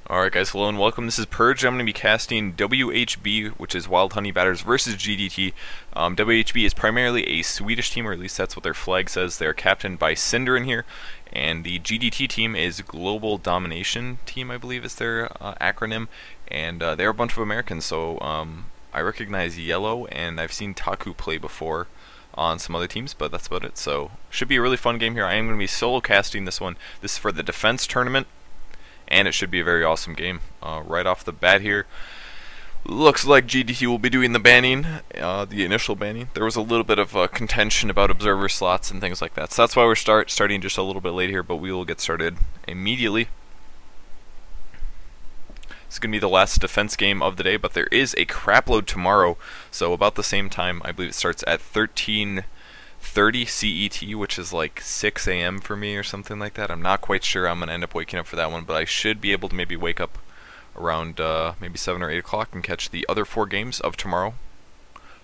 Alright guys, hello and welcome. This is Purge. I'm going to be casting WHB, which is Wild Honey Batters versus GDT. WHB is primarily a Swedish team, or at least that's what their flag says. They're captained by Cinder in here, and the GDT team is Global Domination Team, I believe is their acronym, and they're a bunch of Americans, so I recognize Yellow, and I've seen Taku play before on some other teams, but that's about it. So, should be a really fun game here. I am going to be solo casting this one. This is for the defense tournament, and it should be a very awesome game. Right off the bat here, looks like GDT will be doing the banning, the initial banning. There was a little bit of contention about observer slots and things like that, so that's why we're starting just a little bit late here, but we will get started immediately. It's going to be the last defense game of the day, but there is a crapload tomorrow, so about the same time. I believe it starts at 13:30 CET, which is like 6 a.m. for me or something like that. I'm not quite sure. I'm going to end up waking up for that one, but I should be able to maybe wake up around maybe 7 or 8 o'clock and catch the other 4 games of tomorrow.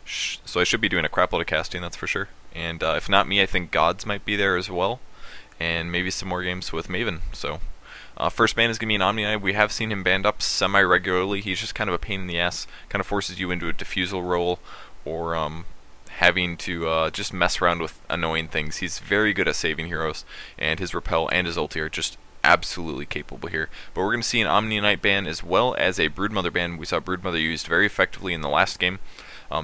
So I should be doing a crap load of casting, that's for sure. And if not me, I think Gods might be there as well, and maybe some more games with Maven. So first ban is going to be an Omni Knight. We have seen him banned up semi-regularly. He's just kind of a pain in the ass, kind of forces you into a defusal role, or having to just mess around with annoying things. He's very good at saving heroes, and his repel and his ulti are just absolutely capable here. But we're going to see an Omni Knight ban as well as a Broodmother ban. We saw Broodmother used very effectively in the last game.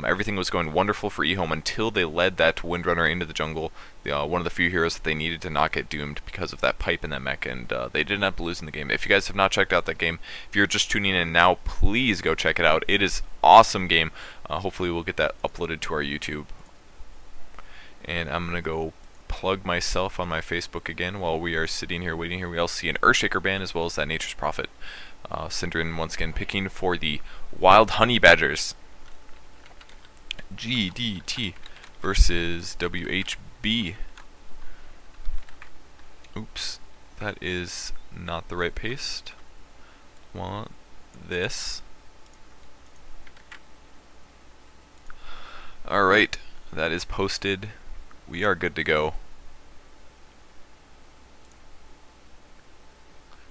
Everything was going wonderful for eHome until they led that Windrunner into the jungle, one of the few heroes that they needed to not get doomed because of that pipe in that mech, and they did not lose in the game. If you guys have not checked out that game, if you're just tuning in now, please go check it out. It is an awesome game. Hopefully we'll get that uploaded to our YouTube. And I'm going to go plug myself on my Facebook again while we are sitting here waiting here. We also see an Earthshaker ban as well as that Nature's Prophet. Syndrin once again picking for the Wild Honey Badgers. GDT versus WHB. Oops, that is not the right paste. Want this. Alright, that is posted. We are good to go.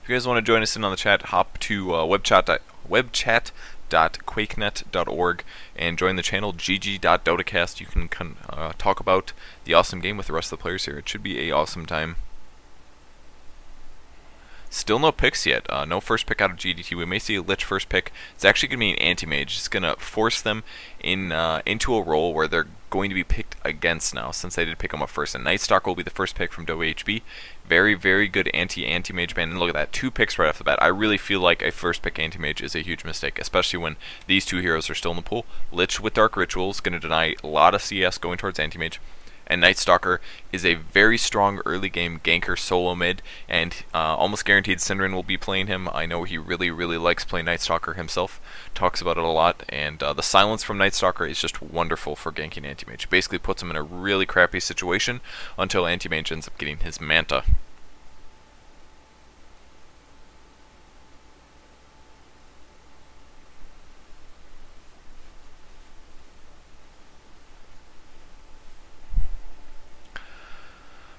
If you guys want to join us in on the chat, hop to webchat.quakenet.org and join the channel gg.dotacast. You can talk about the awesome game with the rest of the players here. It should be an awesome time. Still no picks yet. No first pick out of GDT. We may see a Lich first pick. It's actually going to be an anti-mage. It's going to force them into a role where they're going to be picked against now, since they did pick them up first. And Nightstalker will be the first pick from WHB. Very, very good anti-mage ban. And look at that, 2 picks right off the bat. I really feel like a first pick anti-mage is a huge mistake, especially when these 2 heroes are still in the pool. Lich with Dark Ritual is going to deny a lot of CS going towards anti-mage. And Nightstalker is a very strong early game ganker solo mid, and almost guaranteed Syndrin will be playing him. I know he really, really likes playing Nightstalker himself, talks about it a lot, and the silence from Nightstalker is just wonderful for ganking Anti-Mage. Basically puts him in a really crappy situation until Anti-Mage ends up getting his Manta.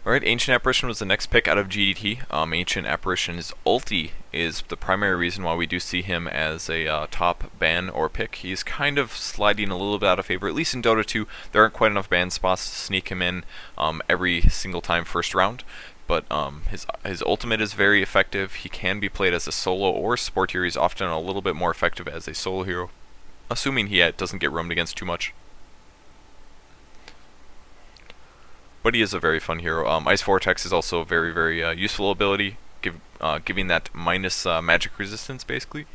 Alright, Ancient Apparition was the next pick out of GDT. Ancient Apparition's ulti is the primary reason why we do see him as a top ban or pick. He's kind of sliding a little bit out of favor, at least in Dota 2. There aren't quite enough ban spots to sneak him in every single time first round. But his ultimate is very effective. He can be played as a solo or support hero. He's often a little bit more effective as a solo hero, assuming he doesn't get roamed against too much. But he is a very fun hero. Ice Vortex is also a very, very useful ability, giving that minus magic resistance, basically.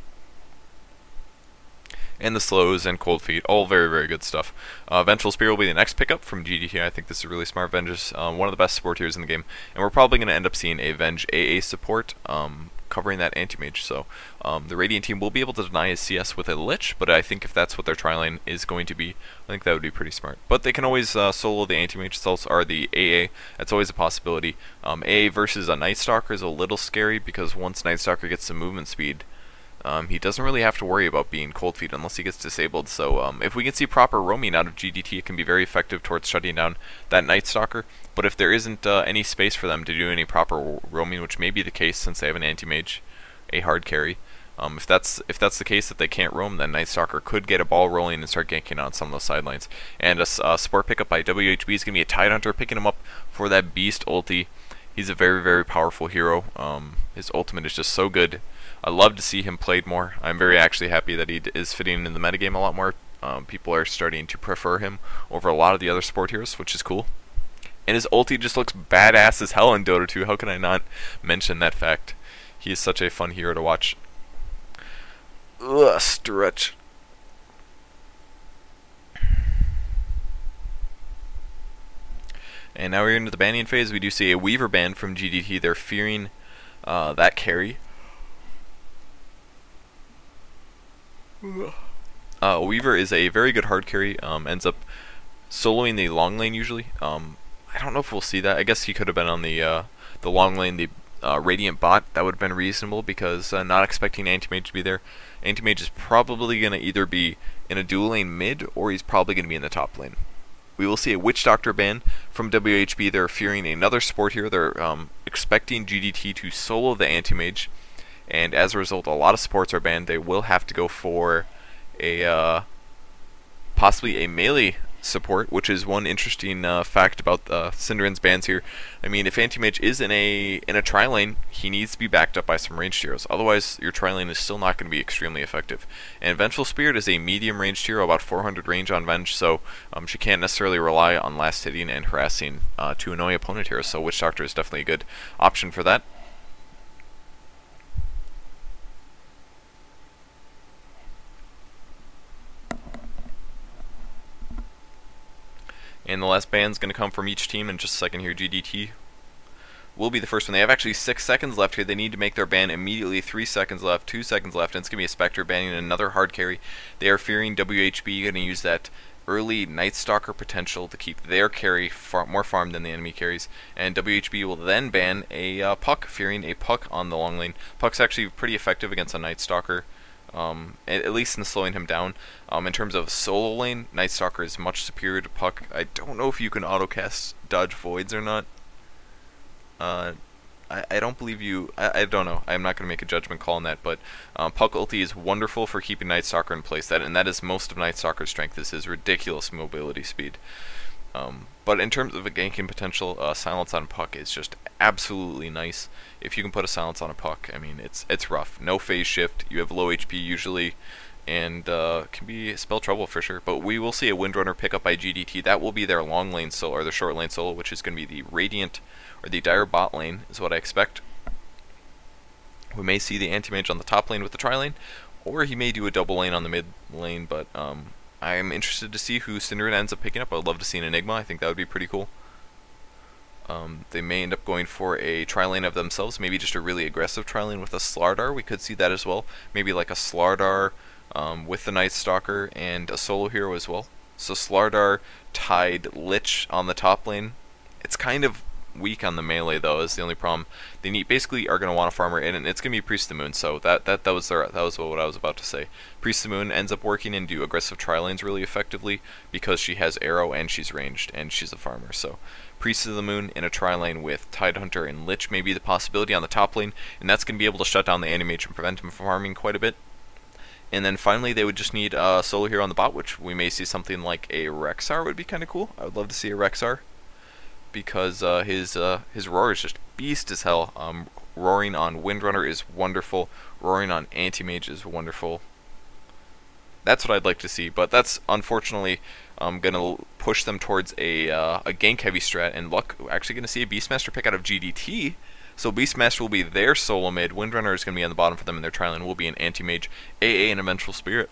And the slows and cold feet, all very, very good stuff. Vengeful Spear will be the next pickup from GDT. I think this is really smart. Vengeance, one of the best support heroes in the game, and we're probably going to end up seeing a Venge AA support covering that anti-mage. So the Radiant team will be able to deny his CS with a Lich, but I think if that's what their tri-lane is going to be, I think that would be pretty smart. But they can always solo the anti-mage cells, or the AA. That's always a possibility. AA versus a Nightstalker is a little scary, because once Nightstalker gets some movement speed, he doesn't really have to worry about being cold feet unless he gets disabled. So if we can see proper roaming out of GDT, it can be very effective towards shutting down that Nightstalker. But if there isn't any space for them to do any proper roaming, which may be the case since they have an anti-mage, a hard carry, If that's the case that they can't roam, then Night Stalker could get a ball rolling and start ganking on some of those sidelines. And a support pickup by WHB is going to be a Tidehunter, picking him up for that Beast ulti. He's a very, very powerful hero. His ultimate is just so good. I love to see him played more. I'm very actually happy that he is fitting in the metagame a lot more. People are starting to prefer him over a lot of the other support heroes, which is cool. And his ulti just looks badass as hell in Dota 2. How can I not mention that fact? He is such a fun hero to watch. Ugh, stretch. And now we're into the banning phase. We do see a Weaver ban from GDT. They're fearing that carry. Weaver is a very good hard carry. Ends up soloing the long lane usually. I don't know if we'll see that. I guess he could have been on the long lane, the Radiant bot. That would have been reasonable because not expecting Anti-Mage to be there. Anti-Mage is probably going to either be in a dual lane mid or he's probably going to be in the top lane. We will see a Witch Doctor ban from WHB. They're fearing another support here. They're expecting GDT to solo the Anti-Mage, and as a result, a lot of supports are banned. They will have to go for a possibly a melee support, which is one interesting fact about Synderen's bans here. I mean, if Anti-Mage is in a tri-lane, he needs to be backed up by some ranged heroes. Otherwise, your tri-lane is still not going to be extremely effective. And Vengeful Spirit is a medium ranged hero, about 400 range on Venge, so she can't necessarily rely on last hitting and harassing to annoy opponent heroes. So Witch Doctor is definitely a good option for that. And the last ban's going to come from each team in just a second here. GDT will be the first one. They have actually 6 seconds left here. They need to make their ban immediately. 3 seconds left, 2 seconds left, and it's going to be a Spectre banning another hard carry. They are fearing WHB going to use that early Night Stalker potential to keep their carry more farmed than the enemy carries. And WHB will then ban a Puck, fearing a Puck on the long lane. Puck's actually pretty effective against a Night Stalker. At least in slowing him down. In terms of solo lane, Night Stalker is much superior to Puck. I don't know if you can autocast dodge voids or not. I don't believe you. I don't know. I'm not going to make a judgment call on that, but Puck ulti is wonderful for keeping Night Stalker in place. And that is most of Night Stalker's strength, is his ridiculous mobility speed. But in terms of a ganking potential, silence on Puck is just absolutely nice. If you can put a silence on a Puck, I mean, it's rough. No phase shift, you have low HP usually, and can be spell trouble for sure. But we will see a Windrunner pick up by GDT. That will be their long lane solo, or their short lane solo, which is going to be the Radiant, or the Dire bot lane, is what I expect. We may see the Anti-Mage on the top lane with the tri-lane, or he may do a double lane on the mid lane, but I am interested to see who Synderen ends up picking up. I would love to see an Enigma. I think that would be pretty cool. They may end up going for a tri-lane of themselves, maybe just a really aggressive tri-lane with a Slardar. We could see that as well. Maybe like a Slardar with the Night Stalker and a solo hero as well. So Slardar, Tide, Lich on the top lane. It's kind of weak on the melee though, is the only problem. They basically are going to want a farmer in, and it's going to be Priest of the Moon. So that was what I was about to say. Priest of the Moon ends up working and do aggressive tri-lanes really effectively because she has arrow and she's ranged and she's a farmer. So Priest of the Moon in a tri-lane with Tidehunter and Lich may be the possibility on the top lane, and that's going to be able to shut down the Anti-Mage and prevent him from farming quite a bit. And then finally they would just need a solo hero on the bot, which we may see something like a Rexar would be kind of cool. I would love to see a Rexar, because his roar is just beast as hell. Roaring on Windrunner is wonderful. Roaring on Anti-Mage is wonderful. That's what I'd like to see, but that's unfortunately gonna push them towards a gank heavy strat. And luck, we're actually gonna see a Beastmaster pick out of GDT. So Beastmaster will be their solo mid. Windrunner is gonna be on the bottom for them, and their tri-lane will be an Anti-Mage, AA, and a Vengeful Spirit.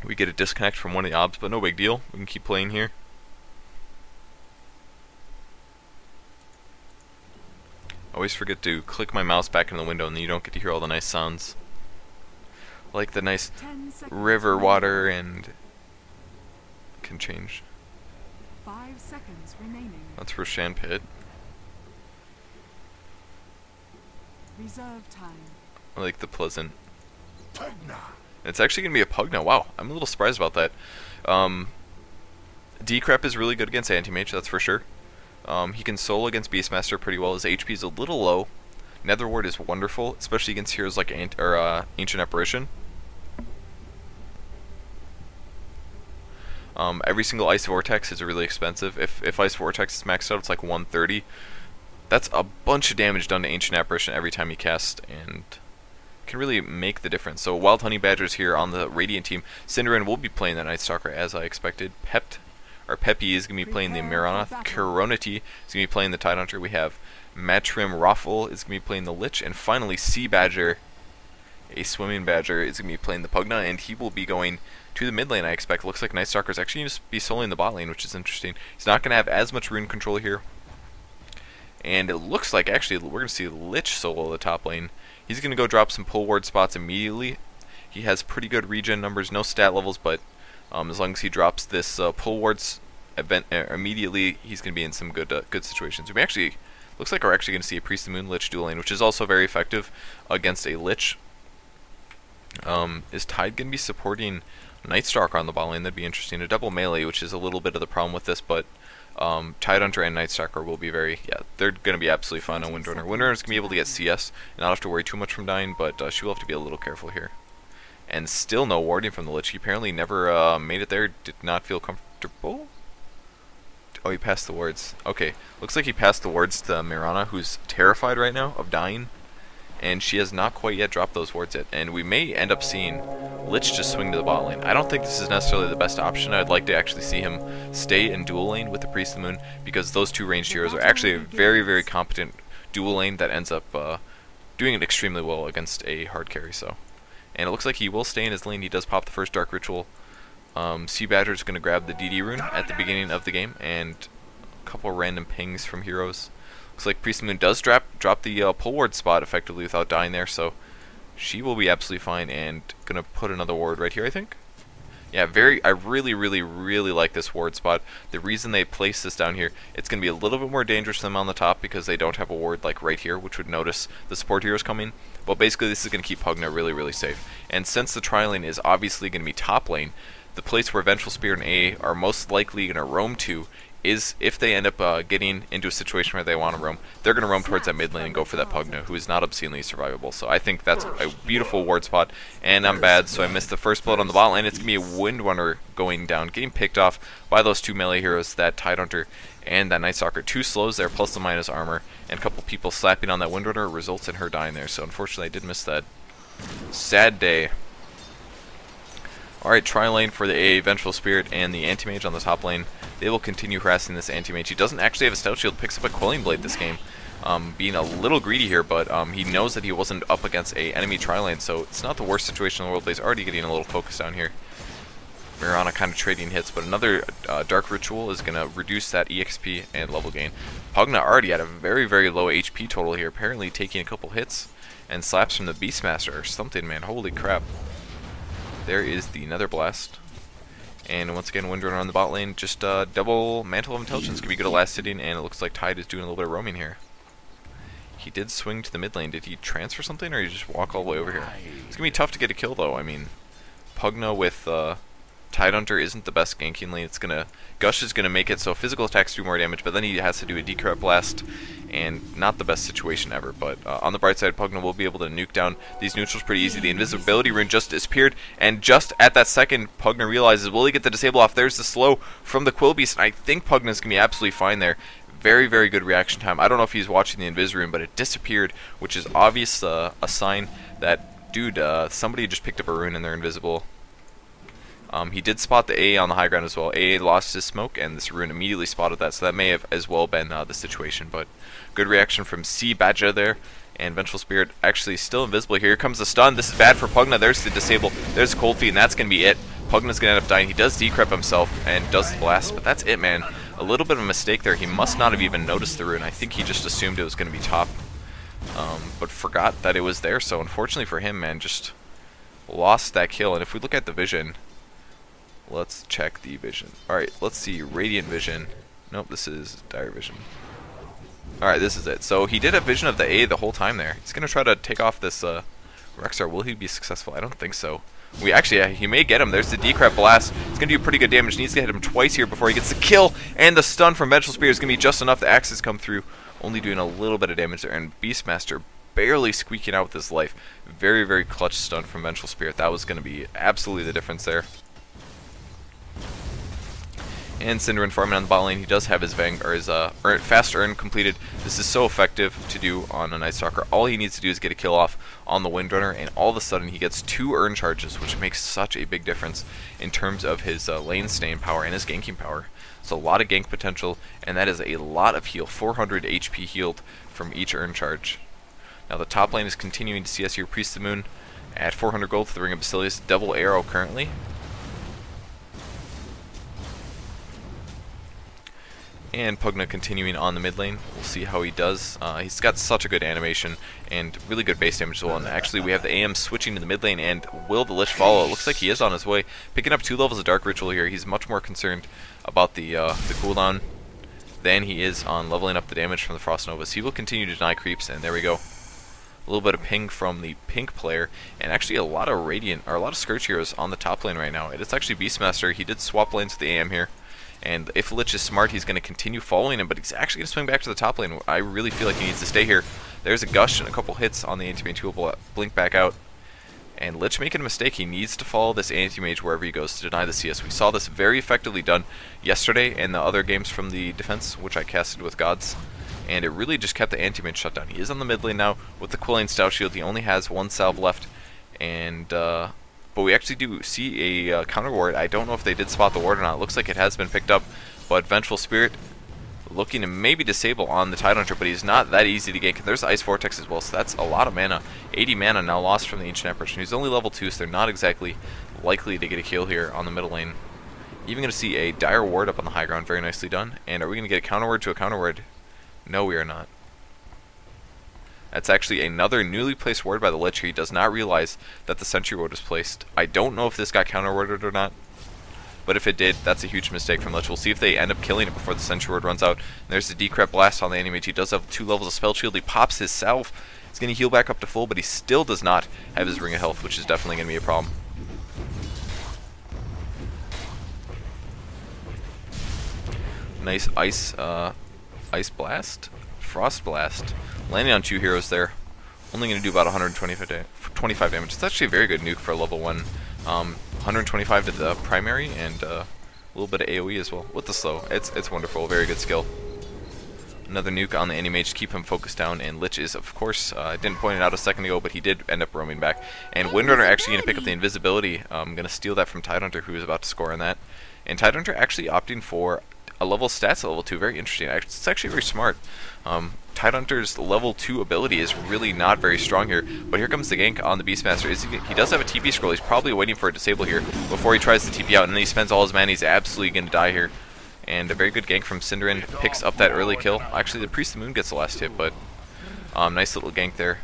We get a disconnect from one of the obs, but no big deal. We can keep playing here. I always forget to click my mouse back into the window, and then you don't get to hear all the nice sounds. Like the nice river water, and can change. 5 seconds remaining. That's Roshan Pit. Reserve time. I like the pleasant. It's actually going to be a Pugna. Wow, I'm a little surprised about that. Decrep is really good against Anti-Mage, that's for sure. He can solo against Beastmaster pretty well. His HP is a little low. Nether Ward is wonderful, especially against heroes like Ancient Apparition. Every single Ice Vortex is really expensive. If Ice Vortex is maxed out, it's like 130. That's a bunch of damage done to Ancient Apparition every time you cast, and can really make the difference. So Wild Honey Badger's here on the Radiant team. Cinderin will be playing the Night Stalker as I expected. Peppy is going to be playing the Mirana. Coronity is going to be playing the Tidehunter. We have Matrim Raffle is going to be playing the Lich. And finally, Sea Badger, a Swimming Badger, is going to be playing the Pugna. And he will be going to the mid lane, I expect. Looks like Night Stalker is actually going to be soloing the bot lane, which is interesting. He's not going to have as much rune control here. And it looks like, actually, we're going to see Lich solo the top lane. He's going to go drop some pull ward spots immediately. He has pretty good regen numbers, no stat levels, but as long as he drops this pull wards event immediately, he's going to be in some good situations. We actually, looks like we're actually going to see a Priest of the Moon Lich dual lane, which is also very effective against a Lich. Is Tide going to be supporting Night Stalker on the bot lane? That'd be interesting. A double melee, which is a little bit of the problem with this, but Tidehunter and Night Stalker will be they're going to be absolutely fine on Windrunner. Windrunner's going to be able to get CS and not have to worry too much from dying, but she will have to be a little careful here. And still no warding from the Lich. He apparently never made it there, did not feel comfortable. Oh, he passed the wards. Okay, looks like he passed the wards to Mirana, who's terrified right now of dying. And she has not quite yet dropped those wards yet. And we may end up seeing Lich just swing to the bot lane. I don't think this is necessarily the best option. I'd like to actually see him stay in dual lane with the Priest of the Moon, because those two ranged heroes are actually a very, very competent dual lane that ends up doing it extremely well against a hard carry. And it looks like he will stay in his lane. He does pop the first Dark Ritual. Sea Badger is going to grab the DD rune at the beginning of the game, and a couple random pings from heroes. Looks like Priest of the Moon does drop the pull ward spot effectively without dying there, so she will be absolutely fine, and going to put another ward right here, I think. Yeah, I really, really, really like this ward spot. The reason they place this down here, it's going to be a little bit more dangerous for them on the top because they don't have a ward like right here, which would notice the support heroes coming. But basically, this is going to keep Pugna really, really safe. And since the tri lane is obviously going to be top lane, the place where Vengeful Spirit and A are most likely going to roam to is if they end up getting into a situation where they want to roam, they're going to roam towards that mid lane and go for that Pugna, who is not obscenely survivable. So I think that's a beautiful ward spot, and I'm bad, so I missed the first blood on the bot lane. It's going to be a Windrunner going down, getting picked off by those two melee heroes, that Tidehunter and that Night Stalker. 2 slows there, plus the minus armor, and a couple people slapping on that Windrunner results in her dying there. So unfortunately I did miss that. Sad day. Alright, tri lane for the A, Vengeful Spirit and the Anti-Mage on the top lane. They will continue harassing this Anti-Mage. He doesn't actually have a Stout Shield, picks up a Quelling Blade this game. Being a little greedy here, but he knows that he wasn't up against a enemy tri lane, so it's not the worst situation in the world, but he's already getting a little focused down here. Mirana kind of trading hits, but another Dark Ritual is going to reduce that EXP and level gain. Pugna already at a very, very low HP total here, apparently taking a couple hits, and slaps from the Beastmaster or something, man. Holy crap. There is the Nether Blast. And once again, Windrunner on the bot lane, just double Mantle of Intelligence could be good at last hitting, and it looks like Tide is doing a little bit of roaming here. He did swing to the mid lane. Did he transfer something, or did he just walk all the way over here? It's going to be tough to get a kill, though. I mean, Pugna with Tidehunter isn't the best ganking lane. Gush is going to make it so physical attacks do more damage, but then he has to do a Decrypt Blast, and not the best situation ever. But on the bright side, Pugna will be able to nuke down these neutrals pretty easy. The invisibility rune just disappeared, and just at that second, Pugna realizes, will he get the disable off? There's the slow from the Quillbeast, and I think Pugna's going to be absolutely fine there. Very, very good reaction time. I don't know if he's watching the invis rune, but it disappeared, which is obvious a sign that, dude, somebody just picked up a rune and they're invisible. He did spot the A on the high ground as well. A lost his smoke, and this rune immediately spotted that, so that may have as well been the situation. But good reaction from Sea Badger there, and Vengeful Spirit actually still invisible. Here comes the stun. This is bad for Pugna. There's the disable. There's Cold Feet, and that's going to be it. Pugna's going to end up dying. He does decrep himself and does the blast, but that's it, man. A little bit of a mistake there. He must not have even noticed the rune. I think he just assumed it was going to be top, but forgot that it was there. So unfortunately for him, man, just lost that kill. And if we look at the vision, let's check the vision. Alright, let's see. Radiant Vision. Nope, this is Dire Vision. Alright, this is it. So he did have vision of the A the whole time there. He's going to try to take off this Rexar. Will he be successful? I don't think so. Yeah, he may get him. There's the Decrep Blast. It's going to do pretty good damage. Needs to hit him twice here before he gets the kill. And the stun from Vengeful Spirit is going to be just enough. The axes come through, only doing a little bit of damage there. And Beastmaster barely squeaking out with his life. Very, very clutch stun from Vengeful Spirit. That was going to be absolutely the difference there. And Cinderin farming on the bot lane. He does have his fast earn completed. This is so effective to do on a Night Stalker. All he needs to do is get a kill off on the Windrunner, and all of a sudden he gets 2 earn charges, which makes such a big difference in terms of his lane staying power and his ganking power. So a lot of gank potential, and that is a lot of heal. 400 HP healed from each earn charge. Now the top lane is continuing to CS here. Priest of the Moon at 400 gold for the Ring of Basilius. Double Arrow currently. And Pugna continuing on the mid lane. We'll see how he does. He's got such a good animation and really good base damage as well. And actually we have the AM switching to the mid lane, and will the Lich follow? It looks like he is on his way. Picking up 2 levels of Dark Ritual here. He's much more concerned about the cooldown than he is on leveling up the damage from the Frost Novas. He will continue to deny creeps, and there we go. A little bit of ping from the pink player, and actually a lot of Radiant, or a lot of Scourge heroes on the top lane right now. It's actually Beastmaster. He did swap lanes with the AM here. And if Lich is smart, he's going to continue following him, but he's actually going to swing back to the top lane. I really feel like he needs to stay here. There's a Gush and a couple hits on the Anti-Mage who will blink back out. And Lich making a mistake. He needs to follow this Anti-Mage wherever he goes to deny the CS. We saw this very effectively done yesterday in the other games from the defense, which I casted with Gods. And it really just kept the Anti-Mage shut down. He is on the mid lane now with the Quilling Stout Shield. He only has 1 salve left. And but we actually do see a counter ward. I don't know if they did spot the ward or not. It looks like it has been picked up. But Vengeful Spirit looking to maybe disable on the Tidehunter, but he's not that easy to gank. There's Ice Vortex as well, so that's a lot of mana. 80 mana now lost from the Ancient Apparition. He's only level 2, so they're not exactly likely to get a kill here on the middle lane. Even going to see a Dire Ward up on the high ground. Very nicely done. And are we going to get a counter ward to a counter ward? No, we are not. That's actually another newly placed ward by the Lich. He does not realize that the Sentry Ward was placed. I don't know if this got counter warded or not, but if it did, that's a huge mistake from Lich. We'll see if they end up killing it before the Sentry Ward runs out. And there's the Decrep Blast on the Anti-Mage. He does have 2 levels of Spell Shield. He pops his salve. He's going to heal back up to full, but he still does not have his Ring of Health, which is definitely going to be a problem. Nice Ice Blast, Frost Blast. Landing on 2 heroes there. Only going to do about 125 damage. It's actually a very good nuke for a level 1. 125 to the primary, and a little bit of AoE as well with the slow. It's wonderful. Very good skill. Another nuke on the Anti-Mage to keep him focused down, and Lich is, of course, I didn't point it out a second ago, but he did end up roaming back. And Windrunner actually going to pick up the invisibility. I'm going to steal that from Tidehunter, who is about to score on that. And Tidehunter actually opting for a level stats at level 2. Very interesting. It's actually very smart. Tidehunter's level 2 ability is really not very strong here, but here comes the gank on the Beastmaster. He does have a TP scroll. He's probably waiting for a disable here before he tries to TP out, and then he spends all his mana. He's absolutely going to die here. And a very good gank from Cinderin picks up that early kill. Actually, the Priest of the Moon gets the last hit, but nice little gank there.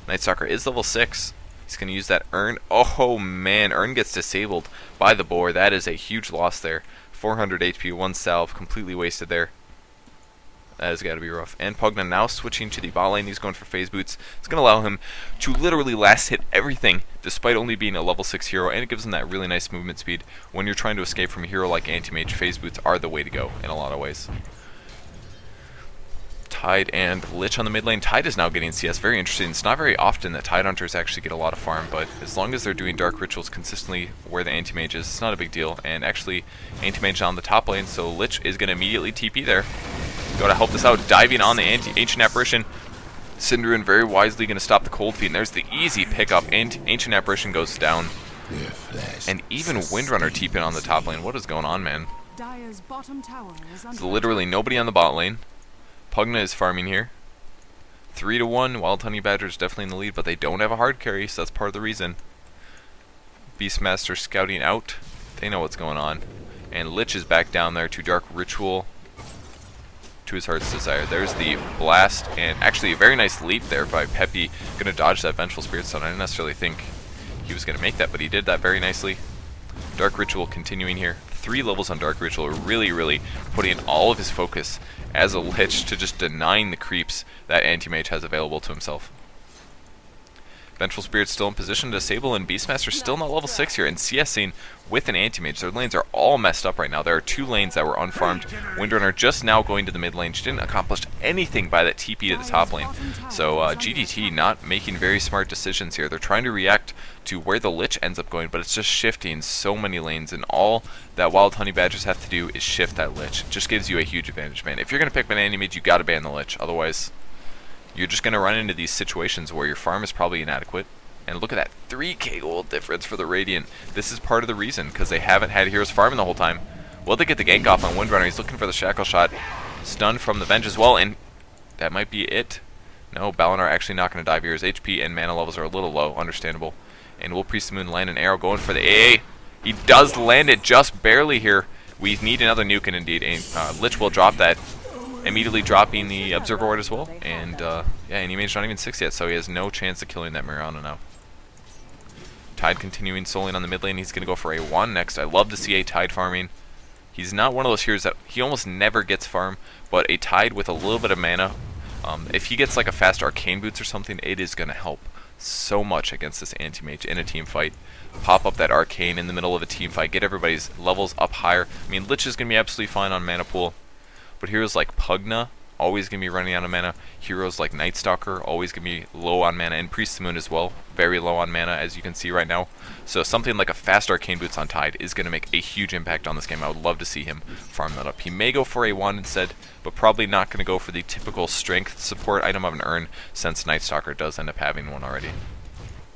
Night Stalker is level 6. He's going to use that Urn. Oh man, Urn gets disabled by the boar. That is a huge loss there. 400 HP, 1 salve, completely wasted there. That has got to be rough. And Pugna now switching to the bot lane. He's going for Phase Boots. It's going to allow him to literally last hit everything, despite only being a level 6 hero, and it gives him that really nice movement speed. When you're trying to escape from a hero like Anti-Mage, Phase Boots are the way to go in a lot of ways. Tide and Lich on the mid lane. Tide is now getting CS. Very interesting. It's not very often that Tidehunters actually get a lot of farm, but as long as they're doing Dark Rituals consistently where the Anti-Mage is, it's not a big deal. And actually, Anti-Mage on the top lane, so Lich is going to immediately TP there. Go to help this out, diving on the Ancient Apparition. Cinderin very wisely going to stop the Cold Feet, and there's the easy pickup, and Ancient Apparition goes down. And even Windrunner TPing on the top lane. What is going on, man? Dire's bottom tower is under There's literally nobody on the bot lane. Pugna is farming here. 3-1. Wild Honey Badger is definitely in the lead, but they don't have a hard carry, so that's part of the reason. Beastmaster scouting out. They know what's going on. And Lich is back down there to Dark Ritual to his heart's desire. There's the blast, and actually a very nice leap there by Peppy. Gonna dodge that Vengeful Spirit Stun. I didn't necessarily think he was gonna make that, but he did that very nicely. Dark Ritual continuing here. 3 levels on Dark Ritual, really putting all of his focus as a Lich to just denying the creeps that Anti-Mage has available to himself. Vengeful Spirit's still in position to disable, and Beastmaster's still not level 6 here, and CSing with an Anti-Mage. Their lanes are all messed up right now. There are 2 lanes that were unfarmed. Windrunner just now going to the mid lane. She didn't accomplish anything by that TP to the top lane. So GDT not making very smart decisions here. They're trying to react to where the Lich ends up going, but it's just shifting so many lanes, and all that Wild Honey Badgers have to do is shift that Lich. It just gives you a huge advantage, man. If you're going to pick an Anti-Mage, you got to ban the Lich. Otherwise, you're just going to run into these situations where your farm is probably inadequate. And look at that 3k gold difference for the Radiant. This is part of the reason, because they haven't had heroes farming the whole time. Will they get the gank off on Windrunner? He's looking for the shackle shot. Stun from the Venge as well, and that might be it. No, Balinar actually not going to dive here. His HP and mana levels are a little low, understandable. And will Priest of the Moon land an arrow going for the AA? He does land it just barely here. We need another nuke, and indeed, Lich will drop that, immediately dropping the Observer Ward as well. And yeah, Anti-Mage not even 6 yet, so he has no chance of killing that Mirana now. Tide continuing solely on the mid lane. He's going to go for a 1 next. I love to see a Tide farming. He's not one of those heroes that he almost never gets farm, but a Tide with a little bit of mana, if he gets like a fast Arcane Boots or something, it is going to help so much against this Anti-Mage in a team fight. Pop up that Arcane in the middle of a team fight, get everybody's levels up higher. I mean, Lich is going to be absolutely fine on mana pool, but heroes like Pugna, always going to be running out of mana. Heroes like Night Stalker, always going to be low on mana, and Priest of the Moon as well, very low on mana, as you can see right now. So something like a fast Arcane Boots on Tide is going to make a huge impact on this game. I would love to see him farm that up. He may go for a 1 instead, but probably not going to go for the typical strength support item of an Urn, since Night Stalker does end up having one already.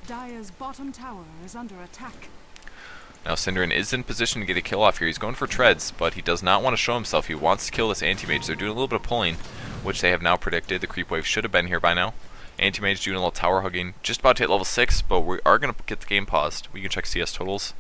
Dire's bottom tower is under attack. Now Synderen is in position to get a kill off here. He's going for treads, but he does not want to show himself. He wants to kill this Anti-Mage. They're doing a little bit of pulling, which they have now predicted. The creep wave should have been here by now. Anti-Mage doing a little tower hugging. Just about to hit level 6, but we are going to get the game paused. We can check CS totals.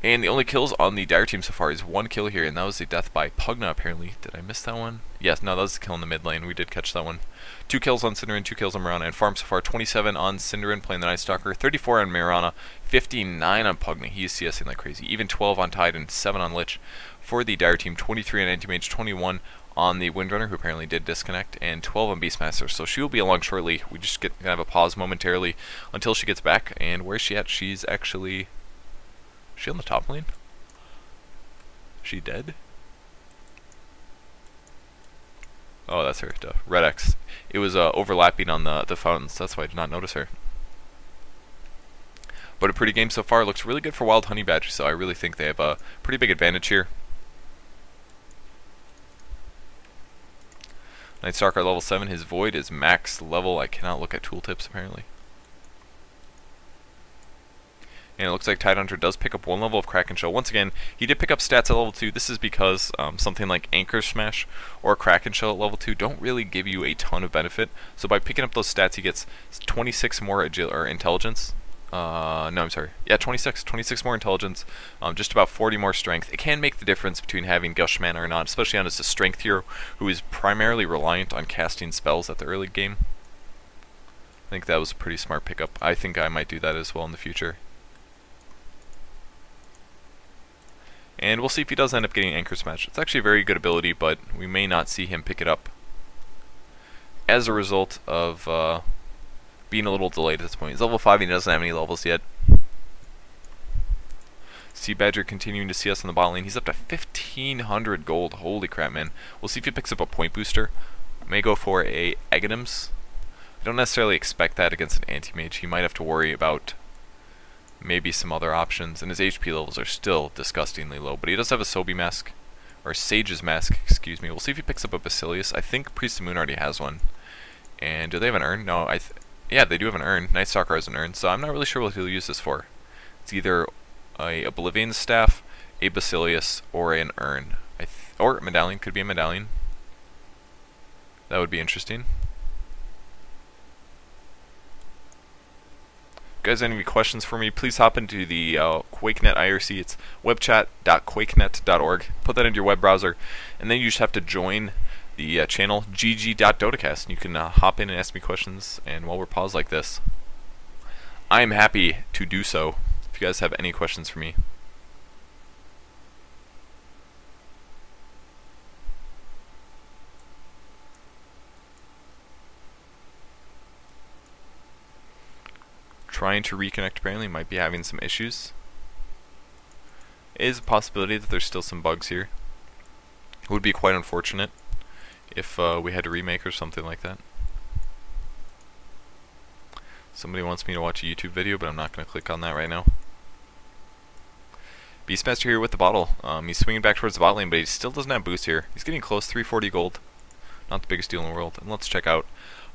And the only kills on the Dire team so far is 1 kill here, and that was a death by Pugna apparently. Did I miss that one? Yes, no, that was the kill in the mid lane. We did catch that one. 2 kills on Synderen, 2 kills on Mirana, and farm so far 27 on Synderen playing the Night Stalker, 34 on Mirana, 59 on Pugna. He is CSing like crazy. Even 12 on Tide and 7 on Lich for the Dire team, 23 on Anti-Mage, 21 on the Windrunner, who apparently did disconnect, and 12 on Beastmaster. So she will be along shortly. We just gonna have a pause momentarily until she gets back. And where's she at? She's actually... Is she on the top lane? She dead? Oh, that's her. Duh. Red X. It was overlapping on the fountains. That's why I did not notice her. But a pretty game so far. Looks really good for Wild Honey Badger, so I really think they have a pretty big advantage here. Night Stalker level 7. His Void is max level. I cannot look at tooltips apparently. And it looks like Tidehunter does pick up 1 level of Kraken Shell. Once again, he did pick up stats at level 2. This is because something like Anchor Smash or Kraken Shell at level 2 don't really give you a ton of benefit. So by picking up those stats, he gets 26 more intelligence. No, I'm sorry. Yeah, 26 more intelligence, just about 40 more strength. It can make the difference between having Gush mana or not, especially on as a strength hero who is primarily reliant on casting spells at the early game. I think that was a pretty smart pickup. I think I might do that as well in the future. And we'll see if he does end up getting Anchor Smash. It's actually a very good ability, but we may not see him pick it up as a result of being a little delayed at this point. He's level 5 and he doesn't have any levels yet. Sea Badger continuing to see us on the bot lane. He's up to 1,500 gold. Holy crap, man. We'll see if he picks up a point booster. May go for a Aghanims. I don't necessarily expect that against an Anti-Mage. He might have to worry about maybe some other options, and his HP levels are still disgustingly low, but he does have a Sobi mask, or Sage's mask, excuse me. We'll see if he picks up a Basilius. I think Priest of the Moon already has one. And do they have an urn? No, yeah, they do have an urn. Night Stalker has an urn, so I'm not really sure what he'll use this for. It's either a Oblivion Staff, a Basilius, or an urn. Or a medallion, could be a medallion. That would be interesting. Guys, any questions for me, please hop into the QuakeNet IRC. It's webchat.quakenet.org. Put that into your web browser, and then you just have to join the channel gg.dotacast, and you can hop in and ask me questions. And while we're paused like this, I'm happy to do so if you guys have any questions for me. trying to reconnect apparently, might be having some issues. It is a possibility that there's still some bugs here. It would be quite unfortunate if we had to remake or something like that. Somebody wants me to watch a YouTube video, but I'm not going to click on that right now. Beastmaster here with the bottle. He's swinging back towards the bot lane, but he still doesn't have boost here. He's getting close, 340 gold. Not the biggest deal in the world. And let's check out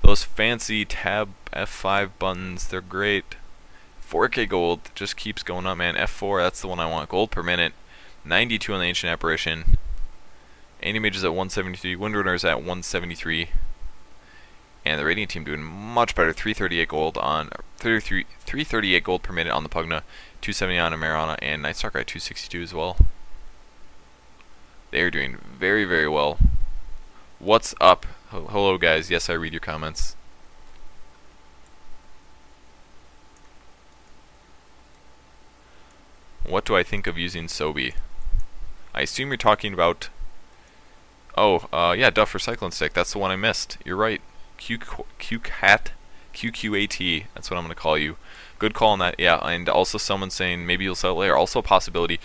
those fancy tab F5 buttons. They're great. 4k gold just keeps going up, man. F4, that's the one I want. Gold per minute. 92 on the Ancient Apparition. Anti-Mage is at 173. Windrunner is at 173. And the Radiant team doing much better. 338 gold on 338 gold per minute on the Pugna. 270 on a Marana, and Night Stalker at 262 as well. They are doing very, very well. What's up? Hello guys, yes I read your comments. What do I think of using Sobi? I assume you're talking about... Oh, yeah, Duff for Cyclone Stick, that's the one I missed. You're right. QQAT, that's what I'm going to call you. Good call on that, yeah, and also someone saying maybe you'll sell it later. Also a possibility.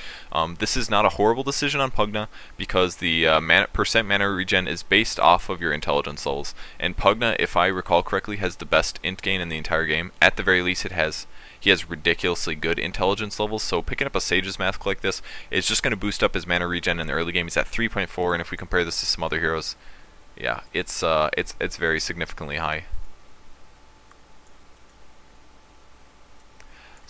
This is not a horrible decision on Pugna because the percent mana regen is based off of your intelligence levels. And Pugna, if I recall correctly, has the best int gain in the entire game. At the very least, he has ridiculously good intelligence levels, so picking up a Sage's Mask like this is just going to boost up his mana regen in the early game. He's at 3.4, and if we compare this to some other heroes, yeah, it's very significantly high.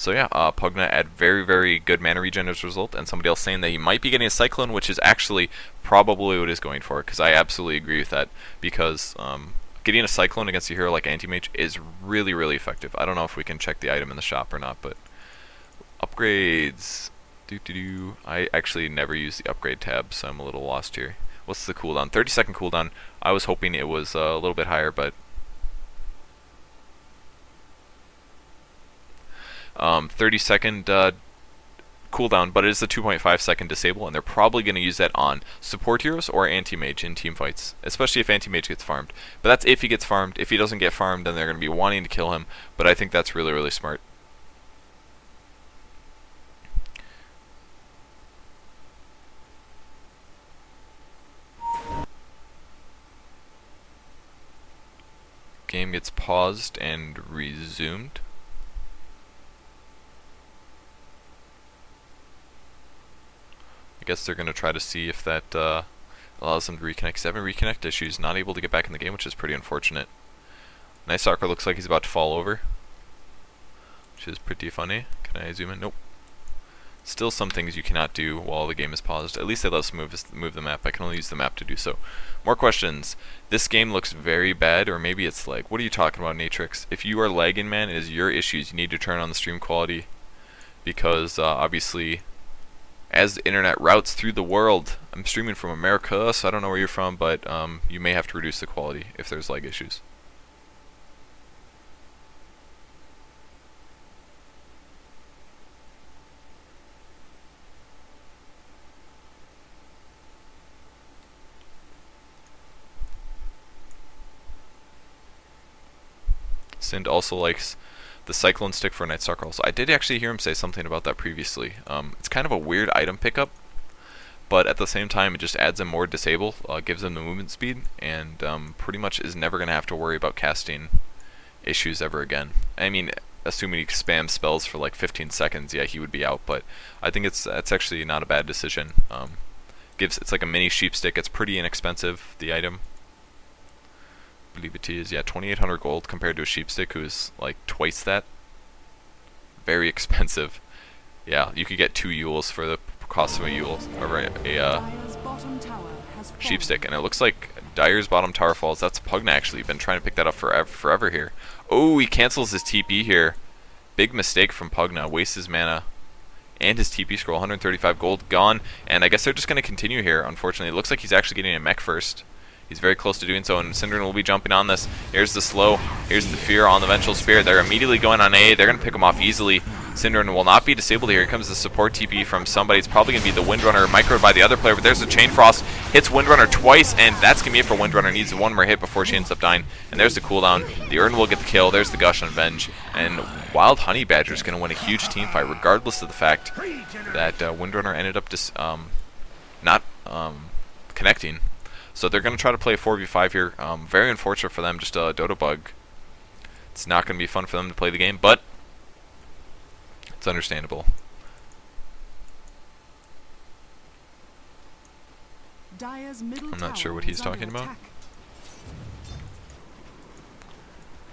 So yeah, Pugna had very, very good mana regen as a result, and somebody else saying that he might be getting a Cyclone, which is actually probably what he's going for, because I absolutely agree with that, because getting a Cyclone against a hero like Anti-Mage is really, really effective. I don't know if we can check the item in the shop or not, but upgrades. I actually never use the upgrade tab, so I'm a little lost here. What's the cooldown? 30-second cooldown. I was hoping it was a little bit higher, but 30-second cooldown, but it is a 2.5-second disable, and they're probably going to use that on support heroes or Anti-Mage in team fights, especially if Anti-Mage gets farmed. But that's if he gets farmed. If he doesn't get farmed, then they're going to be wanting to kill him, but I think that's really, really smart. Game gets paused and resumed. I guess they're going to try to see if that allows them to reconnect. 'Cause they having reconnect issues, not able to get back in the game, which is pretty unfortunate. Night Stalker looks like he's about to fall over, which is pretty funny. Can I zoom in? Nope. Still some things you cannot do while the game is paused. At least they let us move the map. I can only use the map to do so. More questions. This game looks very bad, or maybe it's like, what are you talking about, Natrix? If you are lagging, man, it is your issues. You need to turn on the stream quality, because obviously, as the internet routes through the world, I'm streaming from America, so I don't know where you're from, but you may have to reduce the quality if there's lag issues. Sind also likes the Cyclone Stick for Night Stalker also. I did actually hear him say something about that previously. It's kind of a weird item pickup, but at the same time it just adds him more disable, gives him the movement speed, and pretty much is never going to have to worry about casting issues ever again. I mean, assuming he spams spells for like 15 seconds, yeah, he would be out, but I think that's actually not a bad decision. It's like a mini sheep stick. It's pretty inexpensive, the item. I believe it is, yeah, 2,800 gold compared to a sheep stick who's like twice that. Very expensive. Yeah, you could get 2 Yules for the cost of a Yule, or a sheep stick, and it looks like Dyer's bottom tower falls. That's Pugna actually. Been trying to pick that up forever here. Oh, he cancels his TP here. Big mistake from Pugna. Wastes his mana and his TP scroll. 135 gold gone, and I guess they're just going to continue here. Unfortunately, it looks like he's actually getting a mech first. He's very close to doing so, and Synderen will be jumping on this. Here's the slow. Here's the fear on the Vengeful Spirit. They're immediately going on A. They're going to pick him off easily. Syndrome will not be disabled here. Here comes the support TP from somebody. It's probably going to be the Windrunner, microed by the other player, but there's the Chain Frost. Hits Windrunner twice, and that's going to be it for Windrunner. Needs one more hit before she ends up dying. And there's the cooldown. The Urn will get the kill. There's the Gush on Venge. And Wild Honey Badger is going to win a huge team fight, regardless of the fact that Windrunner ended up just not connecting. So they're going to try to play a 4v5 here. Very unfortunate for them, just a Dota bug. It's not going to be fun for them to play the game, but it's understandable. I'm not sure what he's talking about. I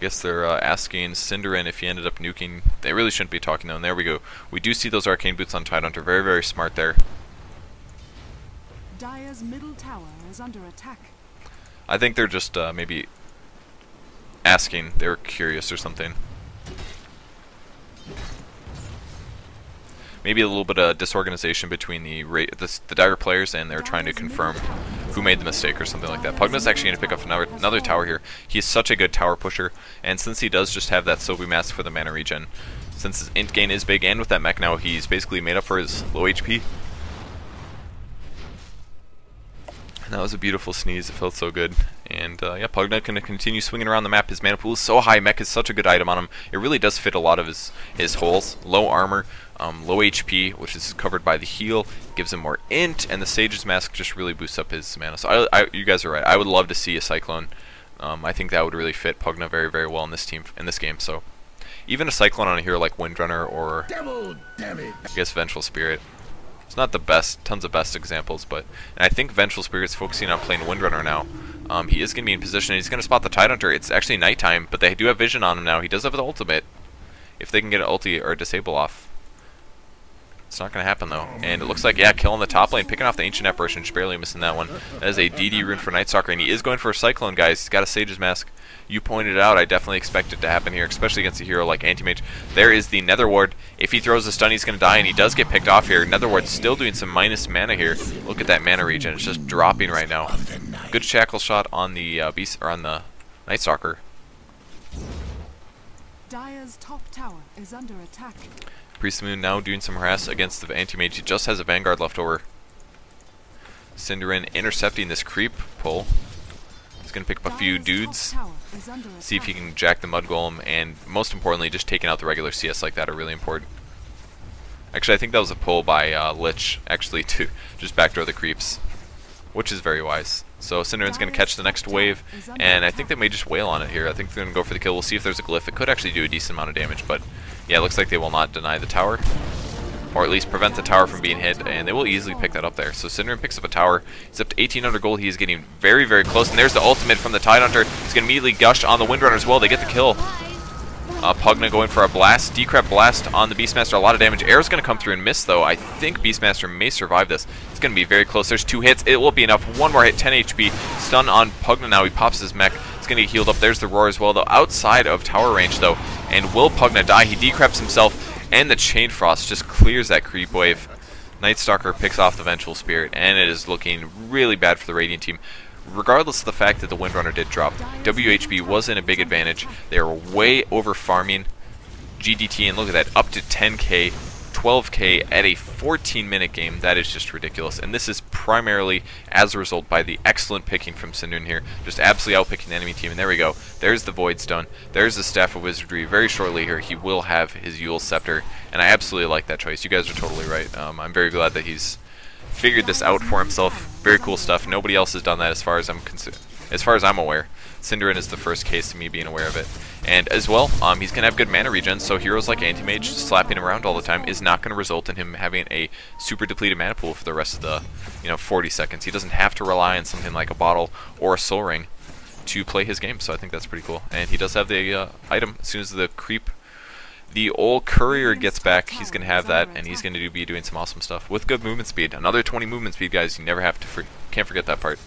guess they're asking Cinderin if he ended up nuking. They really shouldn't be talking though, and there we go. We do see those arcane boots on Tidehunter. Very, very smart there. Dire's middle tower is under attack. I think they're just maybe asking. They're curious or something. Maybe a little bit of disorganization between the Dire players, and they're trying to confirm who made the mistake or something like that. Pugna's actually going to pick up another tower here. He's such a good tower pusher, and since he does just have that Sobi Mask for the mana regen, since his int gain is big, and with that mech now, he's basically made up for his low HP. And that was a beautiful sneeze. It felt so good. And yeah, Pugna going to continue swinging around the map. His mana pool is so high. Mech is such a good item on him. It really does fit a lot of his holes. Low armor, low HP, which is covered by the heal. Gives him more int, and the Sage's Mask just really boosts up his mana. So you guys are right. I would love to see a Cyclone. I think that would really fit Pugna very, very well in this game. So even a Cyclone on a hero like Windrunner or I guess Vengeful Spirit. It's not the best, tons of best examples, but and I think Vengeful Spirit's focusing on playing Windrunner now. He is going to be in position, and he's going to spot the Tidehunter. It's actually nighttime, but they do have vision on him now. He does have the ultimate. If they can get an ulti or disable off. It's not going to happen, though. And it looks like, yeah, killing the top lane, picking off the Ancient Apparition, just barely missing that one. That is a DD rune for Night Stalker, and he is going for a Cyclone, guys. He's got a Sage's Mask. You pointed it out. I definitely expect it to happen here, especially against a hero like Anti-Mage. There is the Nether Ward. If he throws a stun, he's going to die, and he does get picked off here. Nether Ward's still doing some minus mana here. Look at that mana regen. It's just dropping right now. Good shackle shot on the beast or on the Night Stalker. Dire's top tower is under attack. Priest Moon now doing some harass against the Anti-Mage. He just has a Vanguard left over. Cinderin intercepting this creep pull. He's going to pick up a few dudes, see if he can jack the Mud Golem, and most importantly, just taking out the regular CS like that are really important. Actually, I think that was a pull by Lich, actually, to just backdoor the creeps, which is very wise. So Cinderin's going to catch the next wave, and I think they may just wail on it here. I think they're going to go for the kill. We'll see if there's a glyph. It could actually do a decent amount of damage, but yeah, it looks like they will not deny the tower, or at least prevent the tower from being hit, and they will easily pick that up there. So Cinderin picks up a tower. He's up to 1800 gold. He is getting very, very close, and there's the ultimate from the Tidehunter. He's going to immediately gush on the Windrunner as well. They get the kill. Pugna going for a blast. Decrep blast on the Beastmaster. A lot of damage. Arrow's going to come through and miss, though. I think Beastmaster may survive this. It's going to be very close. There's 2 hits. It will be enough. One more hit, 10 HP. Stun on Pugna now. He pops his mech. He's going to get healed up. There's the Roar as well, though. Outside of tower range, though. And will Pugna die? He decreps himself, and the Chain Frost just clears that creep wave. Night Stalker picks off the Vengeful Spirit, and it is looking really bad for the Radiant team. Regardless of the fact that the Windrunner did drop, WHB was in a big advantage. They were way over farming GDT, and look at that, up to 10k, 12k at a 14-minute game. That is just ridiculous, and this is primarily as a result by the excellent picking from Cinderin here, just absolutely outpicking the enemy team. And there we go, there's the Void Stone, there's the Staff of Wizardry. Very shortly here he will have his Yule Scepter, and I absolutely like that choice. You guys are totally right. I'm very glad that he's figured this out for himself. Very cool stuff. Nobody else has done that as far as I'm aware. Cinderin is the first case to me being aware of it. And as well, he's going to have good mana regen, so heroes like Anti-Mage slapping him around all the time is not going to result in him having a super depleted mana pool for the rest of the 40 seconds. He doesn't have to rely on something like a bottle or a soul ring to play his game, so I think that's pretty cool. And he does have the item as soon as the old courier gets back. He's going to have that, and he's going to be doing some awesome stuff with good movement speed. Another 20 movement speed, guys. You never have to can't forget that part.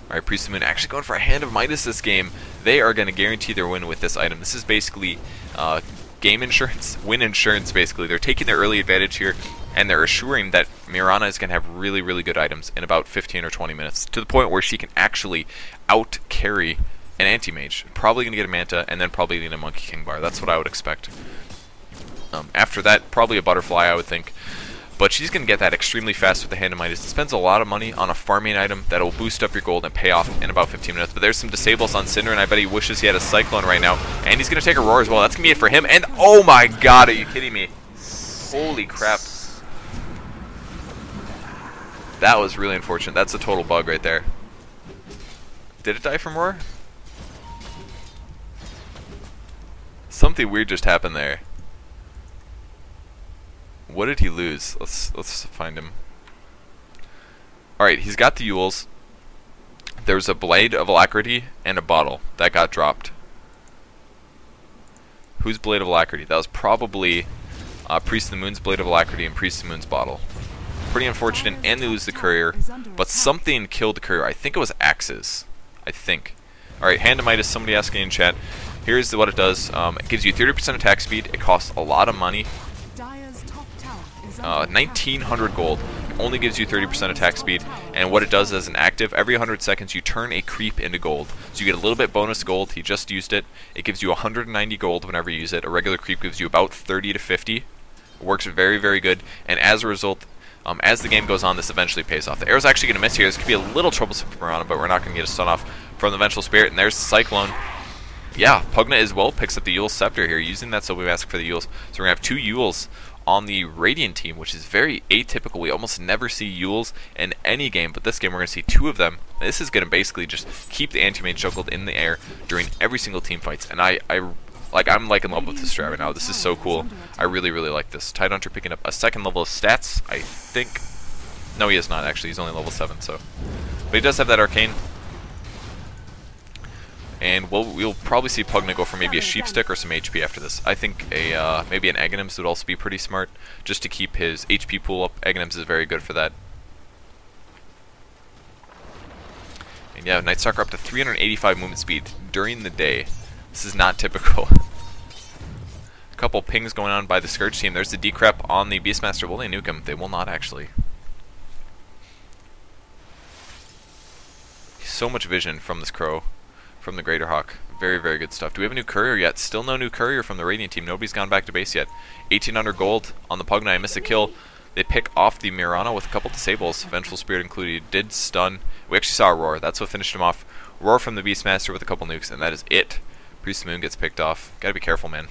Alright, Priest of the Moon actually going for a Hand of Midas this game. They are going to guarantee their win with this item. This is basically game insurance, win insurance basically. They're taking their early advantage here, and they're assuring that Mirana is going to have really, really good items in about 15 or 20 minutes, to the point where she can actually out-carry an anti-mage. Probably going to get a Manta, and then probably going to get a Monkey King bar. That's what I would expect. After that, probably a Butterfly, I would think. But she's going to get that extremely fast with the Hand of Midas. It spends a lot of money on a farming item that will boost up your gold and pay off in about 15 minutes. But there's some disables on Cinder, and I bet he wishes he had a Cyclone right now. And he's going to take a Roar as well. That's going to be it for him. And oh my god, are you kidding me? Holy crap. That was really unfortunate. That's a total bug right there. Did it die from Roar? Something weird just happened there. What did he lose? Let's find him. Alright, he's got the Yules. There's a Blade of Alacrity and a bottle that got dropped. Whose Blade of Alacrity? That was probably Priest of the Moon's Blade of Alacrity and Priest of the Moon's bottle. Pretty unfortunate, and they lose the Courier. But something killed the Courier. I think it was Axes. I think. Alright, Hand of Midas, somebody asking in chat. Here's what it does. It gives you 30% attack speed. It costs a lot of money. 1900 gold. Only gives you 30% attack speed. And what it does as an active, every 100 seconds you turn a creep into gold. So you get a little bit bonus gold. He just used it. It gives you 190 gold whenever you use it. A regular creep gives you about 30 to 50. It works very, very good. And as a result, as the game goes on, this eventually pays off. The arrow's actually going to miss here. This could be a little troublesome for Mirana, but we're not going to get a stun off from the Vengeful Spirit. And there's the Cyclone. Yeah, Pugna as well picks up the Eul's Scepter here, using that Silver Mask for the Euls. So we're going to have 2 Euls on the Radiant team, which is very atypical. We almost never see Euls in any game, but this game we're going to see 2 of them. This is going to basically just keep the anti-mage juggled in the air during every single team fights. And I'm like in love with this strat right now. This is so cool. I really, really like this. Tidehunter picking up a 2nd level of stats, I think. No, he is not, actually. He's only level 7, so. But he does have that Arcane. And we'll probably see Pugna go for maybe a Sheep Stick or some HP after this. I think maybe an Aghanims would also be pretty smart, just to keep his HP pool up. Aghanims is very good for that. And yeah, Night Stalker up to 385 movement speed during the day. This is not typical. A couple pings going on by the Scourge team. There's the decrep on the Beastmaster. Will they nuke him? They will not, actually. So much vision from this Crow. From the Greater Hawk. Very, very good stuff. Do we have a new Courier yet? Still no new Courier from the Radiant team. Nobody's gone back to base yet. 1800 gold on the Pugna. I missed a kill. They pick off the Mirana with a couple disables. Vengeful Spirit included. Did stun. We actually saw a Roar. That's what finished him off. Roar from the Beastmaster with a couple nukes, and that is it. Priest of the Moon gets picked off. Gotta be careful, man.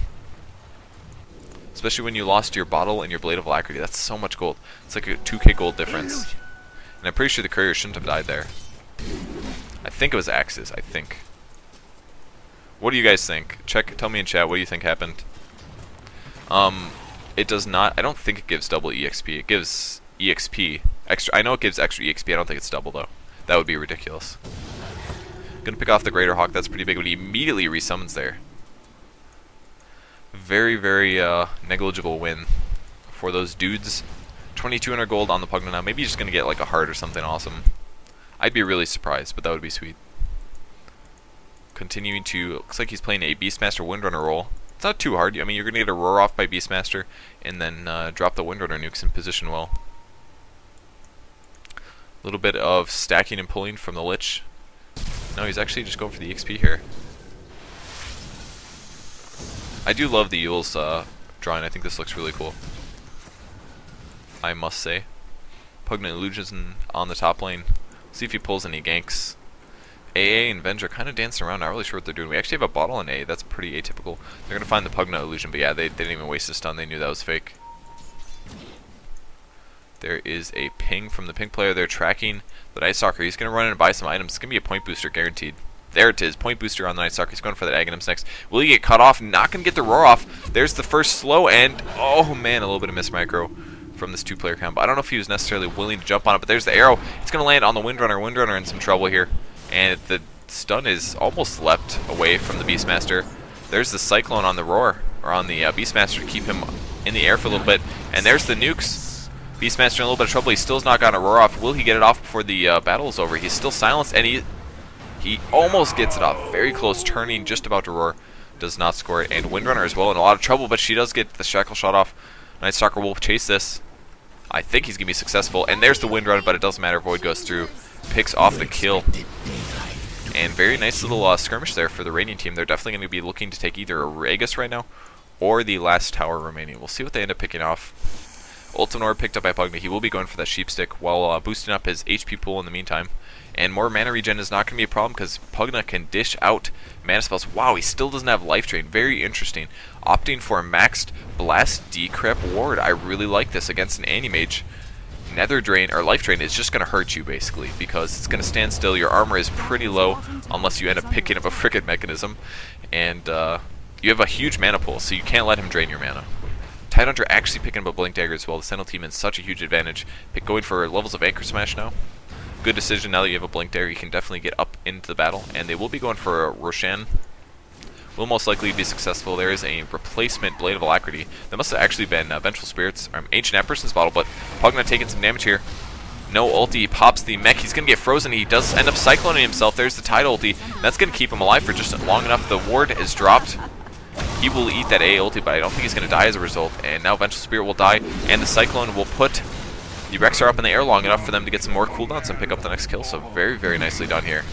Especially when you lost your bottle and your Blade of Alacrity. That's so much gold. It's like a 2k gold difference. And I'm pretty sure the Courier shouldn't have died there. I think it was Axes. I think. What do you guys think? Tell me in chat, what do you think happened? It does not, I don't think it gives double EXP. It gives EXP. Extra, I know it gives extra EXP, I don't think it's double though. That would be ridiculous. Gonna pick off the Greater Hawk, that's pretty big, but he immediately resummons there. Very, very negligible win for those dudes. 2200 gold on the Pugna now. Maybe he's just gonna get like a heart or something awesome. I'd be really surprised, but that would be sweet. Continuing to, looks like he's playing a Beastmaster Windrunner role. It's not too hard. I mean, you're going to get a Roar off by Beastmaster, and then drop the Windrunner nukes in position well. A little bit of stacking and pulling from the Lich. No, he's actually just going for the XP here. I do love the Eul's drawing. I think this looks really cool. I must say. Pugna Illusions on the top lane. See if he pulls any ganks. AA and Venge are kind of dancing around, not really sure what they're doing. We actually have a bottle in A, that's pretty atypical. They're going to find the Pugna Illusion, but yeah, they didn't even waste a stun, they knew that was fake. There is a ping from the pink player, they're tracking the Night Stalker. He's going to run in and buy some items, it's going to be a point booster guaranteed. There it is, point booster on the Night Stalker, he's going for that Aghanims next. Will he get cut off? Not going to get the Roar off. There's the first slow, and oh man, a little bit of miss micro from this 2-player combo. I don't know if he was necessarily willing to jump on it, but there's the arrow. It's going to land on the Windrunner. Windrunner in some trouble here. And the stun is almost leapt away from the Beastmaster. There's the Cyclone on the Roar, or on the Beastmaster to keep him in the air for a little bit. And there's the nukes. Beastmaster in a little bit of trouble. He still's not got a Roar off. Will he get it off before the battle is over? He's still silenced, and he almost gets it off. Very close, turning, just about to Roar. Does not score it. And Windrunner as well in a lot of trouble, but she does get the Shackle shot off. Night Stalker will chase this. I think he's going to be successful. And there's the Windrunner, but it doesn't matter. Void goes through. Picks off the kill. And very nice little skirmish there for the Radiant team. They're definitely going to be looking to take either a Ragus right now or the last tower remaining. We'll see what they end up picking off. Ultimate Orb picked up by Pugna. He will be going for that Sheep Stick while boosting up his HP pool in the meantime. And more mana regen is not going to be a problem because Pugna can dish out mana spells. Wow, he still doesn't have Life Drain. Very interesting. Opting for a maxed Blast Decrep Ward. I really like this against an Anti-Mage. Nether Drain or Life Drain is just going to hurt you basically because it's going to stand still. Your armor is pretty low unless you end up picking up a frickin' mechanism, and you have a huge mana pool, so you can't let him drain your mana. Tidehunter actually picking up a Blink Dagger as well. The Sentinel team in such a huge advantage. Going for levels of Anchor Smash now. Good decision. Now that you have a Blink Dagger, you can definitely get up into the battle, and they will be going for a Roshan. Will most likely be successful. There is a replacement Blade of Alacrity. That must have actually been Vengeful Spirits, or Ancient Empress's bottle, but Pugna taking some damage here. No ulti, pops the mech. He's going to get frozen. He does end up cycloning himself. There's the Tide ulti. That's going to keep him alive for just long enough. The ward is dropped. He will eat that A ulti, but I don't think he's going to die as a result. And now Vengeful Spirit will die, and the Cyclone will put the Rexar up in the air long enough for them to get some more cooldowns and pick up the next kill. So very, very nicely done here.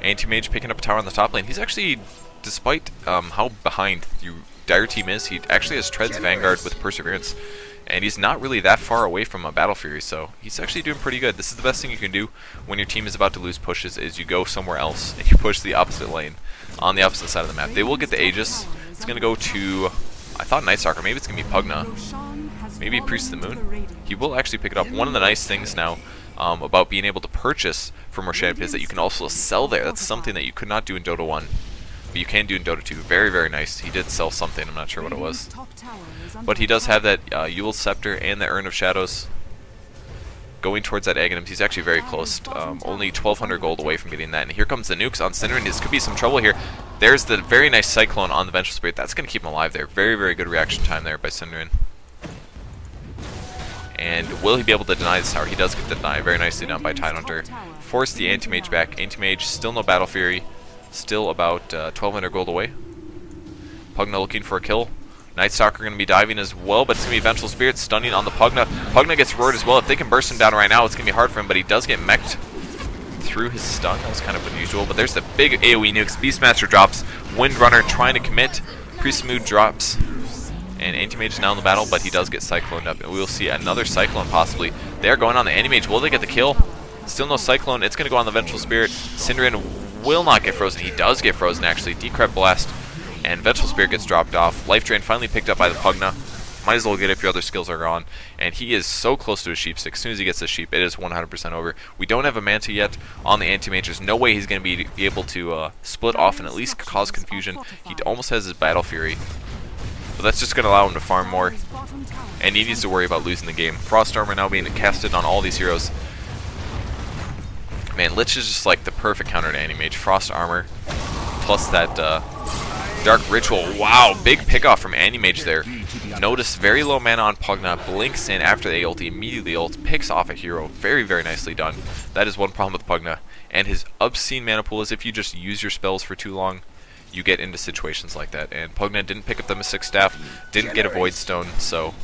Anti-Mage picking up a tower on the top lane. He's actually, despite how behind the Dire team is, he actually has Tread's Vanguard with Perseverance. And he's not really that far away from a Battle Fury, so he's actually doing pretty good. This is the best thing you can do when your team is about to lose pushes, is you go somewhere else and you push the opposite lane on the opposite side of the map. They will get the Aegis. It's going to go to, I thought Night Stalker, maybe it's going to be Pugna. Maybe Priest of the Moon. He will actually pick it up. One of the nice things now about being able to purchase from Roshan is that you can also sell there. That's something that you could not do in Dota 1, but you can do in Dota 2. Very, very nice. He did sell something. I'm not sure what it was. But he does have that Eul's Scepter and the Urn of Shadows going towards that Aghanim's. He's actually very close. Only 1,200 gold away from getting that. And here comes the nukes on Synderen. This could be some trouble here. There's the very nice Cyclone on the Vengeful Spirit. That's going to keep him alive there. Very, very good reaction time there by Synderen. And will he be able to deny this tower? He does get the deny. Very nicely done by Tidehunter. Force the Anti-Mage back. Anti-Mage, still no Battle Fury. Still about 1,200 gold away. Pugna looking for a kill. Night Stalker going to be diving as well, but it's going to be Vengeful Spirit stunning on the Pugna. Pugna gets roared as well. If they can burst him down right now, it's going to be hard for him, but he does get mech'd through his stun. That was kind of unusual, but there's the big AoE nukes. Beastmaster drops. Windrunner trying to commit. Priest Mood drops. And Anti-Mage is now in the battle, but he does get Cycloned up. And we will see another Cyclone possibly. They're going on the Anti-Mage. Will they get the kill? Still no Cyclone. It's going to go on the Vengeful Spirit. Synderen will not get frozen. He does get frozen, actually. Decrep Blast. And Vengeful Spirit gets dropped off. Life Drain finally picked up by the Pugna. Might as well get it if your other skills are gone. And he is so close to his Sheep Stick. As soon as he gets the Sheep, it is 100% over. We don't have a Manta yet on the Anti-Mage. There's no way he's going to be able to split off and at least cause confusion. He almost has his Battle Fury. But that's just going to allow him to farm more. And he needs to worry about losing the game. Frost Armor now being casted on all these heroes. Man, Lich is just like the perfect counter to Anti-Mage. Frost Armor plus that Dark Ritual. Wow, big pickoff from Anti-Mage there. Notice very low mana on Pugna. Blinks in after the ulti. Immediately ult. Picks off a hero. Very, very nicely done. That is one problem with Pugna. And his obscene mana pool is if you just use your spells for too long, you get into situations like that. And Pugna didn't pick up the Mystic Staff, didn't get a Void Stone, so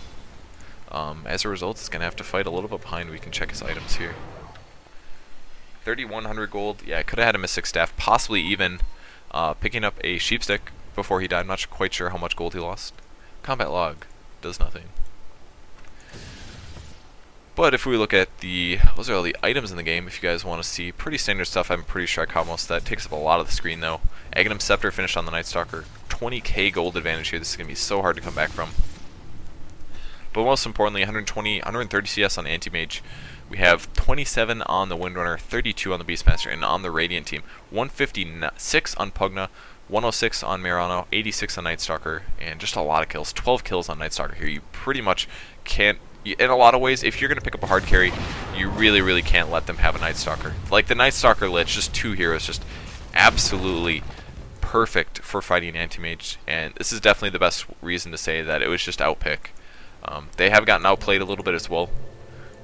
as a result, it's going to have to fight a little bit behind. We can check his items here. 3,100 gold. Yeah, I could have had a Mystic Staff, possibly even picking up a Sheep Stick before he died. I'm not quite sure how much gold he lost. Combat Log does nothing. But if we look at those are all the items in the game, if you guys want to see, pretty standard stuff. I'm pretty sure I caught most of that. Takes up a lot of the screen though. Aghanim Scepter finished on the Night Stalker. 20k gold advantage here. This is going to be so hard to come back from. But most importantly, 130 CS on Anti-Mage. We have 27 on the Windrunner, 32 on the Beastmaster, and on the Radiant team. 156 on Pugna, 106 on Mirano, 86 on Night Stalker, and just a lot of kills. 12 kills on Night Stalker here. You pretty much can't, in a lot of ways, if you're going to pick up a hard carry, you really, really can't let them have a Night Stalker. Like the Night Stalker Lich, just two heroes, just absolutely perfect for fighting Anti-Mage, and this is definitely the best reason to say that it was just outpick. They have gotten outplayed a little bit as well.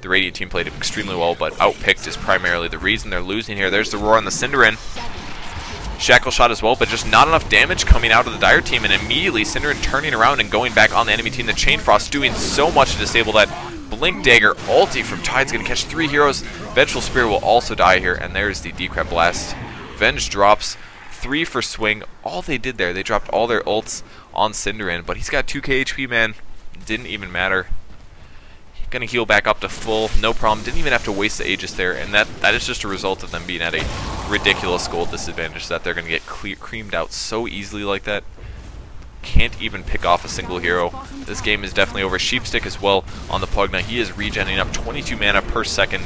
The Radiant team played extremely well, but outpicked is primarily the reason they're losing here. There's the roar on the Synderen. Shackle shot as well, but just not enough damage coming out of the Dire team, and immediately Synderen turning around and going back on the enemy team. The Chain Frost doing so much to disable that. Blink Dagger ulti from Tide's going to catch 3 heroes. Vengeful Spear will also die here, and there's the Decrep Blast. Venge drops 3 for swing. All they did there, they dropped all their ults on Cinderin, but he's got 2k HP, man. Didn't even matter. Gonna heal back up to full, no problem. Didn't even have to waste the Aegis there, and that is just a result of them being at a ridiculous gold disadvantage, that they're gonna get creamed out so easily like that. Can't even pick off a single hero. This game is definitely over. Sheepstick as well on the Pugna. He is regenerating up 22 mana per second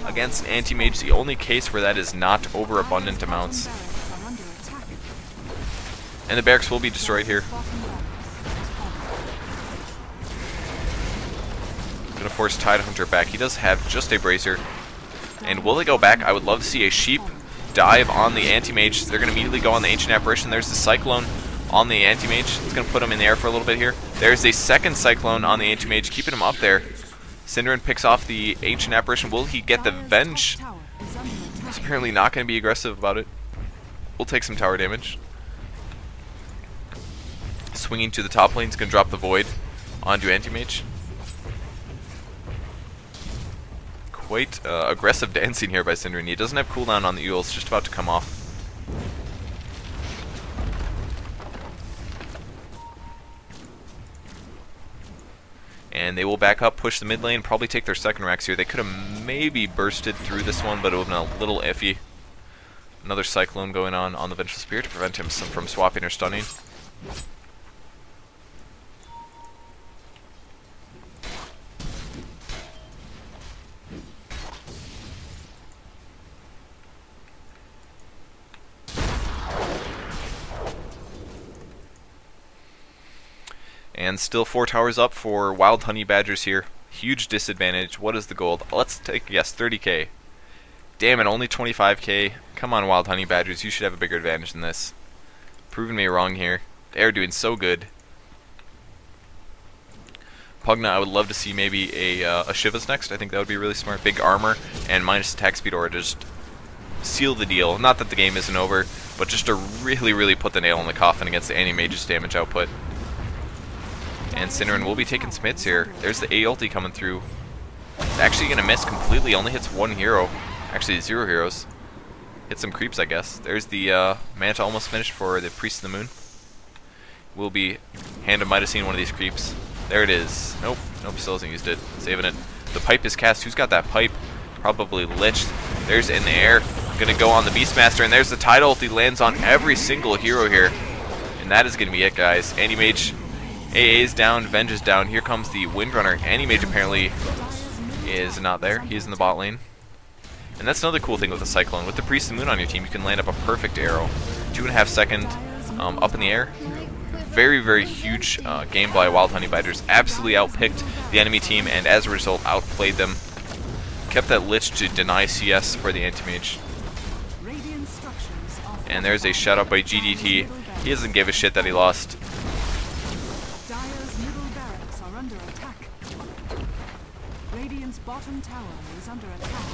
against an anti-mage. The only case where that is not overabundant amounts. And the barracks will be destroyed here. Gonna force Tidehunter back. He does have just a bracer. And will they go back? I would love to see a sheep dive on the anti-mage. They're gonna immediately go on the Ancient Apparition. There's the Cyclone on the anti-mage. It's gonna put him in the air for a little bit here. There's a second Cyclone on the anti-mage, keeping him up there. Cinderin picks off the Ancient Apparition. Will he get the Venge? He's apparently not gonna be aggressive about it. We'll take some tower damage. Swinging to the top lane, he's gonna drop the Void onto anti-mage. Quite aggressive dancing here by Cinderin. He doesn't have cooldown on the Ewell. It's just about to come off. And they will back up, push the mid lane, probably take their second Rex here. They could have maybe bursted through this one, but it would have been a little iffy. Another Cyclone going on the Vengeful Spear to prevent him from swapping or stunning. And still 4 towers up for Wild Honey Badgers here. Huge disadvantage. What is the gold? Let's take a guess. 30k. Damn it, only 25k. Come on, Wild Honey Badgers. You should have a bigger advantage than this. Proving me wrong here. They're doing so good. Pugna, I would love to see maybe a Shiva's next. I think that would be really smart. Big armor and minus attack speed, or just seal the deal. Not that the game isn't over, but just to really, really put the nail in the coffin against the anti-mage's damage output. And Cinderin will be taking some hits here. There's the A ulti coming through. It's actually going to miss completely. Only hits 1 hero. Actually, 0 heroes. Hit some creeps, I guess. There's the Manta almost finished for the Priest of the Moon. Will be Hand of Midas one of these creeps. There it is. Nope. Nope, still hasn't used it. Saving it. The pipe is cast. Who's got that pipe? Probably Lich. There's it in the air. Going to go on the Beastmaster. And there's the Tide ulti. Lands on every single hero here. And that is going to be it, guys. Anti-Mage AA is down, Venge is down. Here comes the Windrunner. Anti-Mage apparently is not there. He is in the bot lane. And that's another cool thing with the Cyclone. With the Priest of the Moon on your team, you can land up a perfect arrow. 2.5 second up in the air. Very, very huge game by Wild Honey Badgers. Absolutely outpicked the enemy team, and as a result, outplayed them. Kept that Lich to deny CS for the Anti-Mage. And there's a shout out by GDT. He doesn't give a shit that he lost. Radiant's bottom tower is under attack.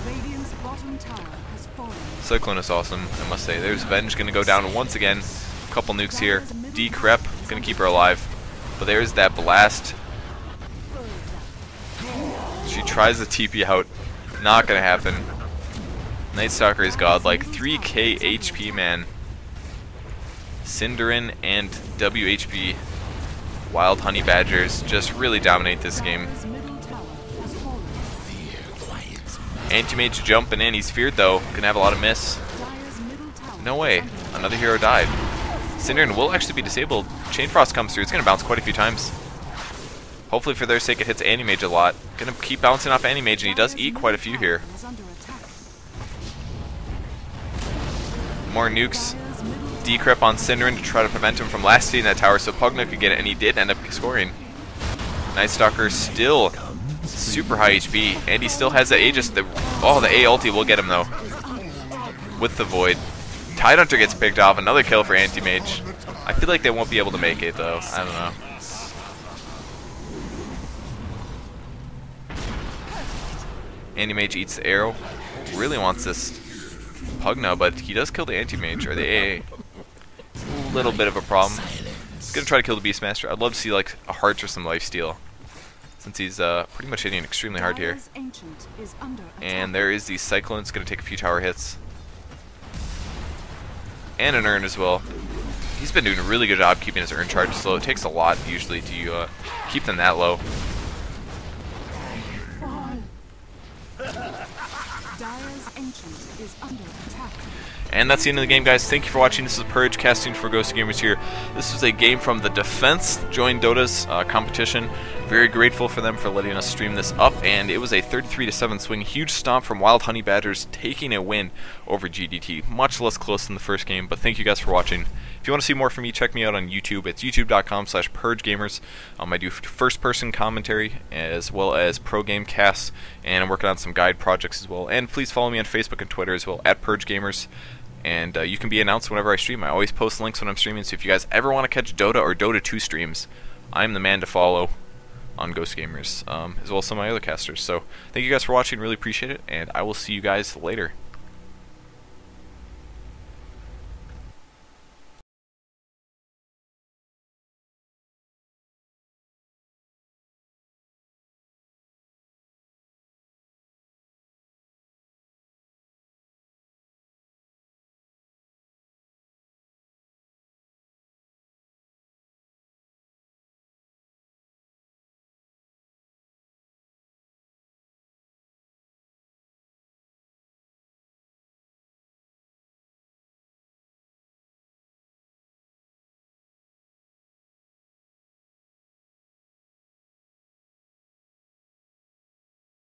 Radiant's bottom tower has fallen. Cyclone is awesome, I must say. There's Venge going to go down once again. A couple nukes here. Decrep going to keep her alive. But there's that blast. She tries to TP out. Not going to happen. Night Stalker is godlike. 3k HP, man. Cinderin and WHB. Wild Honey Badgers just really dominate this game. Anti-Mage jumping in. He's feared though. Gonna have a lot of miss. No way. Another hero died. Cinderin will actually be disabled. Chain Frost comes through. It's gonna bounce quite a few times. Hopefully for their sake it hits Anti-Mage a lot. Gonna keep bouncing off Anti-Mage, and he does eat quite a few here. More nukes. Decrep on Cinderin to try to prevent him from lasting that tower so Pugna could get it, and he did end up scoring. Night Stalker still super high HP, and he still has that Aegis. The A ulti will get him though. With the Void. Tidehunter gets picked off, another kill for Anti-Mage. I feel like they won't be able to make it though, I don't know. Anti-Mage eats the arrow. Really wants this Pugna, but he does kill the Anti-Mage, or the AA. A little bit of a problem. gonna try to kill the Beastmaster. I'd love to see like a heart or some lifesteal, since he's pretty much hitting extremely hard here. Dire's Ancient is under And there is the Cyclone. It's gonna take a few tower hits. And an Urn as well. He's been doing a really good job keeping his Urn charges low. It takes a lot usually to keep them that low. Dire's Ancient is under attack. And that's the end of the game, guys. Thank you for watching. This is Purge casting for Ghost Gamers here. This was a game from the Defense Join Dota's competition. Very grateful for them for letting us stream this up, and it was a 33-7 swing. Huge stomp from Wild Honey Badgers, taking a win over GDT. Much less close than the first game, but thank you guys for watching. If you want to see more from me, check me out on YouTube. It's youtube.com/purgegamers. I do first-person commentary as well as pro game casts, and I'm working on some guide projects as well. And please follow me on Facebook and Twitter as well, @purgegamers. And you can be announced whenever I stream. I always post links when I'm streaming, so if you guys ever want to catch Dota or Dota 2 streams, I'm the man to follow on Ghost Gamers, as well as some of my other casters. So thank you guys for watching, really appreciate it, and I will see you guys later.